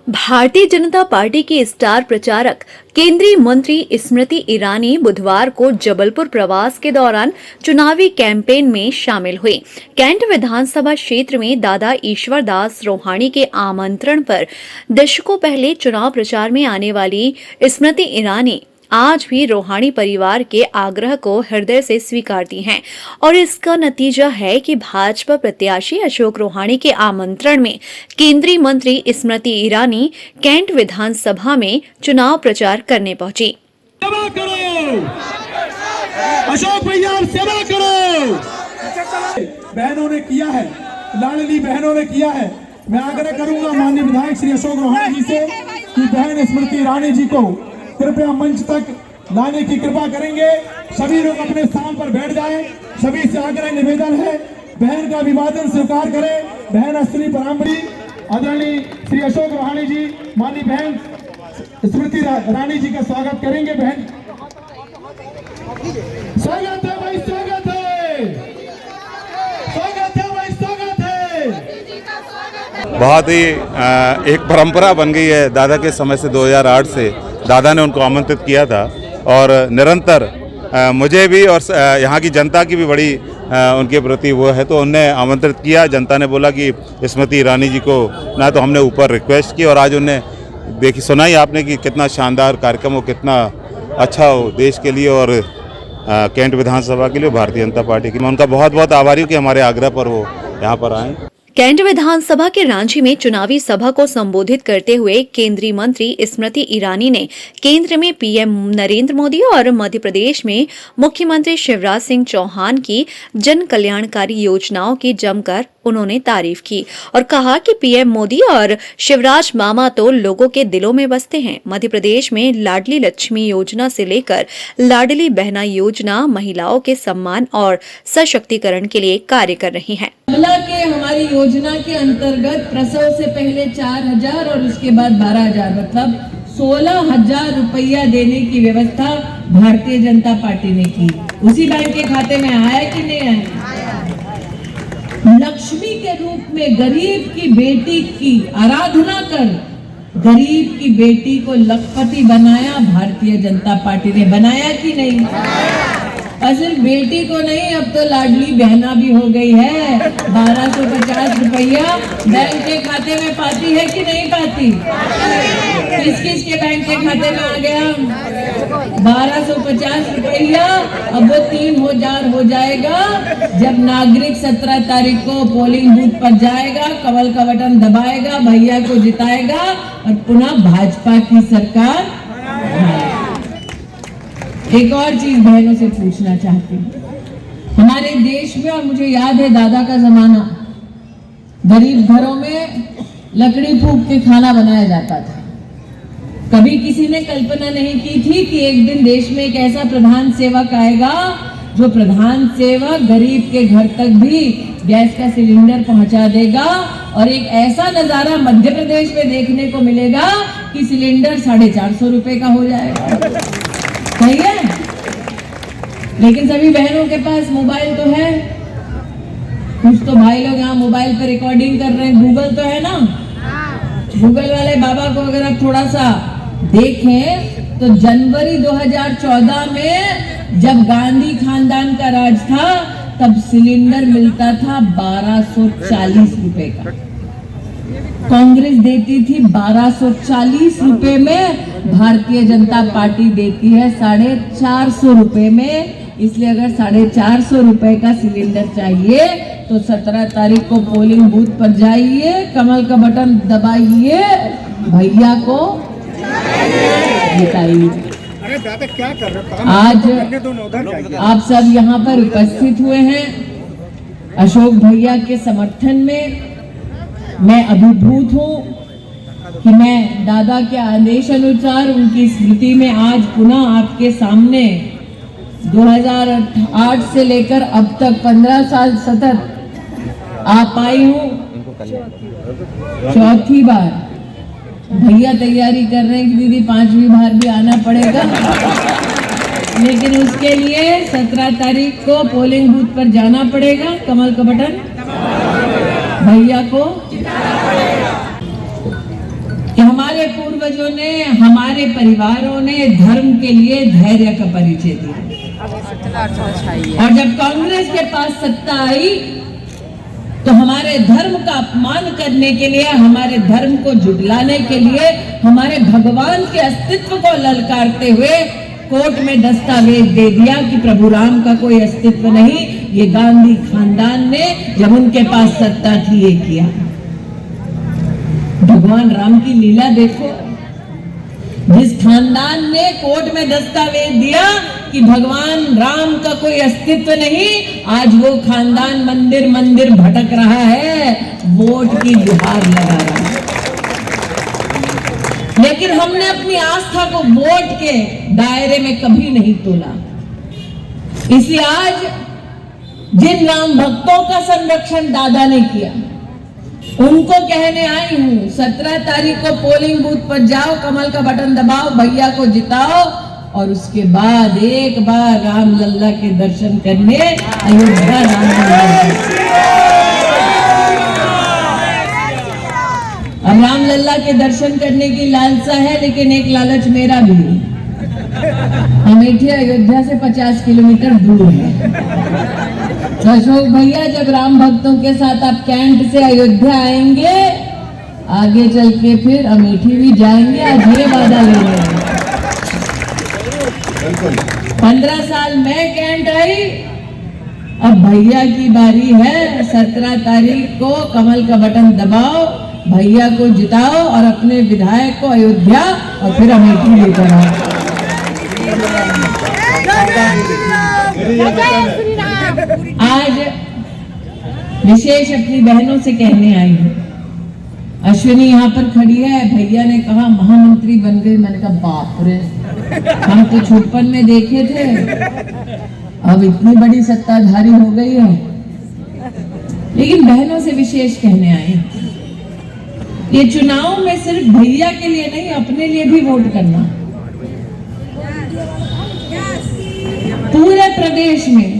Bharatiya Janata party की star प्रचारक केंद्रीय मंत्री स्मृति ईरानी बुधवार को जबलपुर प्रवास के दौरान चुनावी कैंपेन में शामिल हुई। कैंट विधानसभा क्षेत्र में दादा ईश्वर दास रोहाणी के आमंत्रण पर दशकों पहले चुनाव प्रचार में आने वाली स्मृति ईरानी आज भी रोहाणी परिवार के आग्रह को हृदय से स्वीकारती हैं और इसका नतीजा है कि भाजपा प्रत्याशी अशोक रोहाणी के आमंत्रण में केंद्रीय मंत्री स्मृति ईरानी कैंट विधानसभा में चुनाव प्रचार करने पहुंची। सेवा करो, अशोक भैया सेवा करो। बहनों ने किया है, लाडली बहनों ने किया है। मैं आग्रह करूंगा माननीय विधायक श्री अशोक रोहाणी जी से कि बहन स्मृति ईरानी जी को कृपया मंच तक लाने की कृपा करेंगे। सभी लोग अपने स्थान पर बैठ जाएं। सभी से आग्रह निवेदन है, बहन का अभिवादन स्वीकार करें। बहन अस्त्री परामरी आदरणीय श्री अशोक रोहाणी जी माननीय बहन स्मृति ईरानी जी का स्वागत करेंगे। बहन स्वागत है भाई, स्वागत है, स्वागत है भाई, स्वागत है। बहुत ही एक परंपरा बन गई है दादा के समय से। 2008 से दादा ने उनको आमंत्रित किया था और निरंतर मुझे भी और यहाँ की जनता की भी बड़ी उनके प्रति वो है, तो उनने आमंत्रित किया। जनता ने बोला कि स्मृति ईरानी जी को ना, तो हमने ऊपर रिक्वेस्ट की और आज उन्हें देखी सुनाई आपने कि कितना शानदार कार्यक्रम हो, कितना अच्छा हो देश के लिए और कैंट विधानसभा के लिए, भारतीय जनता पार्टी की। मैं उनका बहुत बहुत आभारी हूँ कि हमारे आग्रह पर वो यहाँ पर आए। कैंट विधानसभा के रांची में चुनावी सभा को संबोधित करते हुए केंद्रीय मंत्री स्मृति ईरानी ने केंद्र में पीएम नरेंद्र मोदी और मध्य प्रदेश में मुख्यमंत्री शिवराज सिंह चौहान की जन कल्याणकारी योजनाओं की जमकर उन्होंने तारीफ की और कहा कि पीएम मोदी और शिवराज मामा तो लोगों के दिलों में बसते हैं। मध्य प्रदेश में लाडली लक्ष्मी योजना से लेकर लाडली बहना योजना महिलाओं के सम्मान और सशक्तिकरण के लिए कार्य कर रही है। के हमारी योजना के अंतर्गत प्रसव से पहले 4,000 और उसके बाद 12,000 मतलब 16,000 रुपया देने की व्यवस्था भारतीय जनता पार्टी ने की। उसी बैंक के खाते में आया कि नहीं आया? लक्ष्मी के रूप में गरीब की बेटी की आराधना कर गरीब की बेटी को लखपति बनाया भारतीय जनता पार्टी ने। बनाया कि नहीं? और सिर्फ बेटी को नहीं, अब तो लाडली बहना भी हो गई है। 1250 रुपया बैंक के खाते में पाती है कि नहीं पाती? किस किस के बैंक के खाते में आ गया? 1250 रुपया। अब वो 3,000 हो जाएगा जब नागरिक 17 तारीख को पोलिंग बूथ पर जाएगा, कमल का बटन दबाएगा, भैया को जिताएगा और पुनः भाजपा की सरकार। एक और चीज बहनों से पूछना चाहती हूँ। हमारे देश में, और मुझे याद है दादा का जमाना, गरीब घरों में लकड़ी फूंक के खाना बनाया जाता था। कभी किसी ने कल्पना नहीं की थी कि एक दिन देश में एक ऐसा प्रधान सेवक आएगा जो प्रधान सेवक गरीब के घर तक भी गैस का सिलेंडर पहुंचा देगा और एक ऐसा नजारा मध्य प्रदेश में देखने को मिलेगा कि सिलेंडर 450 रुपए का हो जाएगा। सही है? लेकिन सभी बहनों के पास मोबाइल तो है। कुछ तो भाई लोग यहाँ मोबाइल पर रिकॉर्डिंग कर रहे हैं। गूगल तो है ना? गूगल वाले बाबा को अगर आप थोड़ा सा देखें तो जनवरी 2014 में जब गांधी खानदान का राज था तब सिलेंडर मिलता था 1240 रुपए का। कांग्रेस देती थी 1240 रुपए में, भारतीय जनता पार्टी देती है 450 रुपए में। इसलिए अगर 450 रुपए का सिलेंडर चाहिए तो 17 तारीख को पोलिंग बूथ पर जाइए, कमल का बटन दबाइए, भैया को जिताइए। आज आप सब यहाँ पर उपस्थित हुए हैं अशोक भैया के समर्थन में। मैं अभिभूत हूँ कि मैं दादा के आदेश अनुसार उनकी स्मृति में आज पुनः आपके सामने 2008 से लेकर अब तक 15 साल सतत आ पाई हूँ। चौथी बार भैया तैयारी कर रहे हैं कि दीदी 5वीं बार भी आना पड़ेगा, लेकिन उसके लिए 17 तारीख को पोलिंग बूथ पर जाना पड़ेगा, कमल का बटन भैया को कि हम पूर्वजों ने, हमारे परिवारों ने धर्म के लिए धैर्य का परिचय दिया। और जब कांग्रेस के पास सत्ता आई तो हमारे धर्म का अपमान करने के लिए, हमारे धर्म को झुठलाने के लिए, हमारे भगवान के अस्तित्व को ललकारते हुए कोर्ट में दस्तावेज दे दिया कि प्रभु राम का कोई अस्तित्व नहीं। ये गांधी खानदान ने जब उनके पास सत्ता थी ये किया। भगवान राम की लीला देखो, जिस खानदान ने कोर्ट में दस्तावेज दिया कि भगवान राम का कोई अस्तित्व नहीं, आज वो खानदान मंदिर मंदिर भटक रहा है, वोट की गुहार लगा रहा है। लेकिन हमने अपनी आस्था को वोट के दायरे में कभी नहीं तोला। इसलिए आज जिन राम भक्तों का संरक्षण दादा ने किया, उनको कहने आई हूं, 17 तारीख को पोलिंग बूथ पर जाओ, कमल का बटन दबाओ, भैया को जिताओ और उसके बाद एक बार राम लल्ला के दर्शन करने अयोध्या अब राम लल्ला के दर्शन करने की लालसा है, लेकिन एक लालच मेरा भी है। अमेठी अयोध्या से 50 किलोमीटर दूर है। अशोक भैया, जब राम भक्तों के साथ आप कैंट से अयोध्या आएंगे, आगे चल के फिर अमेठी भी जाएंगे। आज ये वादा ले रहे हैं। 15 साल मैं कैंट आई, अब भैया की बारी है। 17 तारीख को कमल का बटन दबाओ, भैया को जिताओ और अपने विधायक को अयोध्या और फिर अमेठी लेकर आओ। आज विशेष अपनी बहनों से कहने आई हूं। अश्विनी यहाँ पर खड़ी है, भैया ने कहा महामंत्री बन गई। मैंने कहा बाप रे, हम तो 56 में देखे थे, अब इतनी बड़ी सत्ताधारी हो गई है। लेकिन बहनों से विशेष कहने आई, ये चुनाव में सिर्फ भैया के लिए नहीं, अपने लिए भी वोट करना। पूरे प्रदेश में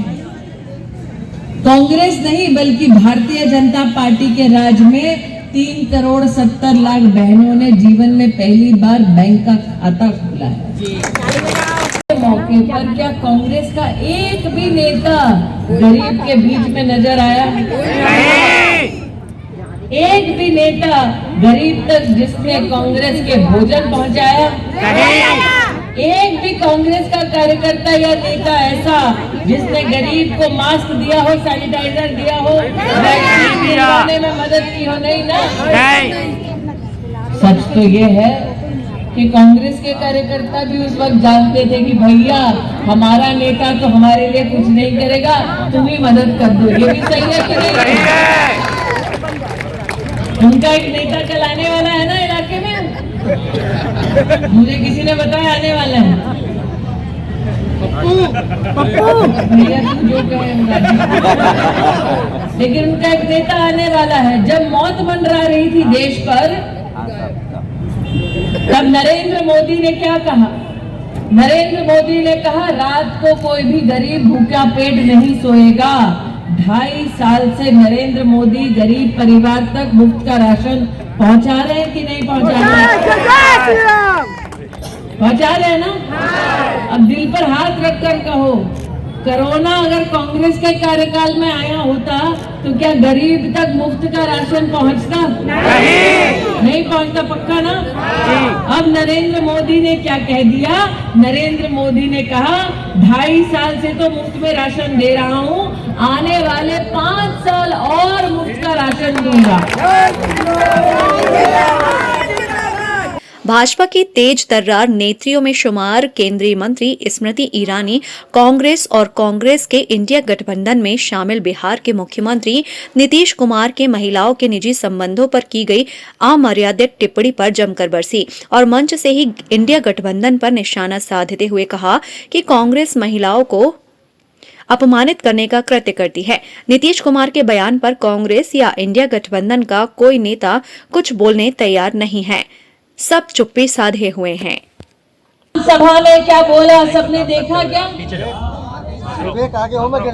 कांग्रेस नहीं बल्कि भारतीय जनता पार्टी के राज में 3 करोड़ 70 लाख बहनों ने जीवन में पहली बार बैंक का खाता खोला है। मौके पर क्या कांग्रेस का एक भी नेता गरीब के बीच में नजर आया? एक भी नेता गरीब तक जिसने कांग्रेस के भोजन पहुंचाया? एक भी कांग्रेस का कार्यकर्ता या नेता ऐसा जिसने गरीब को मास्क दिया हो, सैनिटाइजर दिया हो, वैक्सीन दिलाने में मदद की हो? नहीं ना। सच तो ये है कि कांग्रेस के कार्यकर्ता भी उस वक्त जानते थे कि भैया हमारा नेता तो हमारे लिए कुछ नहीं करेगा, तुम ही मदद कर दो। ये भी सही है कि नहीं? उनका एक नेता कल आने वाला है ना इलाके में, मुझे किसी ने बताया आने वाला है। भैया तू जो कहे, लेकिन उनका एक नेता आने वाला है। जब मौत मंडरा रही थी देश पर, तब नरेंद्र मोदी ने क्या कहा? नरेंद्र मोदी ने कहा रात को कोई भी गरीब भूखा पेट नहीं सोएगा। 2.5 साल से नरेंद्र मोदी गरीब परिवार तक मुफ्त का राशन पहुंचा रहे हैं कि नहीं पहुंचा रहे हैं? पहुंचा रहे हैं ना? अब दिल पर हाथ रखकर कहो, कोरोना अगर कांग्रेस के कार्यकाल में आया होता तो क्या गरीब तक मुफ्त का राशन पहुंचता? नहीं पहुंचता, पक्का ना? अब नरेंद्र मोदी ने क्या कह दिया? नरेंद्र मोदी ने कहा 2.5 साल से तो मुफ्त में राशन दे रहा हूं, आने वाले 5 साल और मुफ्त का राशन दूंगा। भाजपा की तेज तर्रार नेत्रियों में शुमार केंद्रीय मंत्री स्मृति ईरानी कांग्रेस और कांग्रेस के इंडिया गठबंधन में शामिल बिहार के मुख्यमंत्री नीतीश कुमार के महिलाओं के निजी संबंधों पर की गई अमर्यादित टिप्पणी पर जमकर बरसी और मंच से ही इंडिया गठबंधन पर निशाना साधते हुए कहा कि कांग्रेस महिलाओं को अपमानित करने का कृत्य करती है। नीतीश कुमार के बयान पर कांग्रेस या इंडिया गठबंधन का कोई नेता कुछ बोलने तैयार नहीं है, सब चुप्पी साधे हुए हैं। सभा में क्या बोला सबने देखा क्या?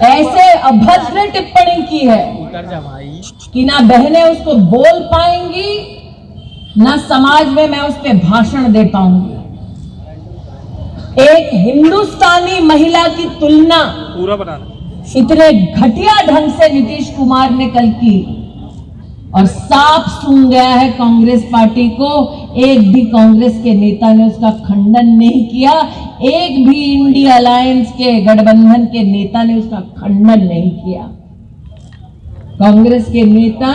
ऐसे अभद्र टिप्पणी की है कि ना बहनें उसको बोल पाएंगी ना समाज में मैं उस पर भाषण दे पाऊंगी। एक हिंदुस्तानी महिला की तुलना पूरा बनाना इतने घटिया ढंग से नीतीश कुमार ने कल की और साफ सुन गया है कांग्रेस पार्टी को। एक भी कांग्रेस के नेता ने उसका खंडन नहीं किया, एक भी इंडिया अलायंस के गठबंधन के नेता ने उसका खंडन नहीं किया। कांग्रेस के नेता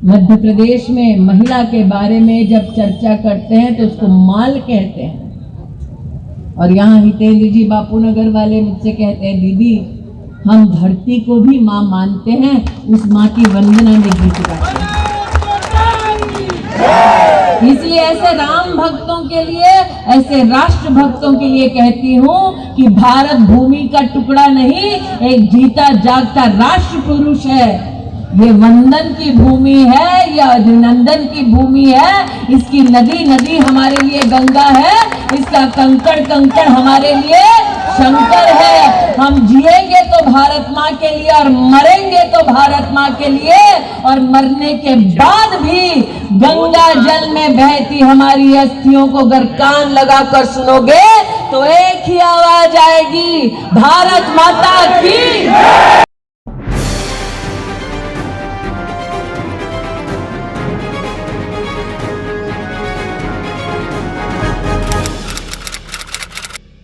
मध्य प्रदेश में महिला के बारे में जब चर्चा करते हैं तो उसको माल कहते हैं, और यहाँ हितेंद्र जी बापू नगर वाले मुझसे कहते हैं दीदी हम धरती को भी माँ मानते हैं, उस माँ की वंदना में गीत गाते हैं। इसलिए ऐसे राम भक्तों के लिए, ऐसे राष्ट्र भक्तों के लिए कहती हूँ कि भारत भूमि का टुकड़ा नहीं, एक जीता जागता राष्ट्र पुरुष है। ये वंदन की भूमि है या अभिनंदन की भूमि है। इसकी नदी नदी हमारे लिए गंगा है, इसका कंकड़ कंकड़ हमारे लिए शंकर है। हम जिएंगे तो भारत माँ के लिए और मरेंगे तो भारत माँ के लिए, और मरने के बाद भी गंगा जल में बहती हमारी अस्थियों को अगर कान लगाकर सुनोगे तो एक ही आवाज आएगी, भारत माता की।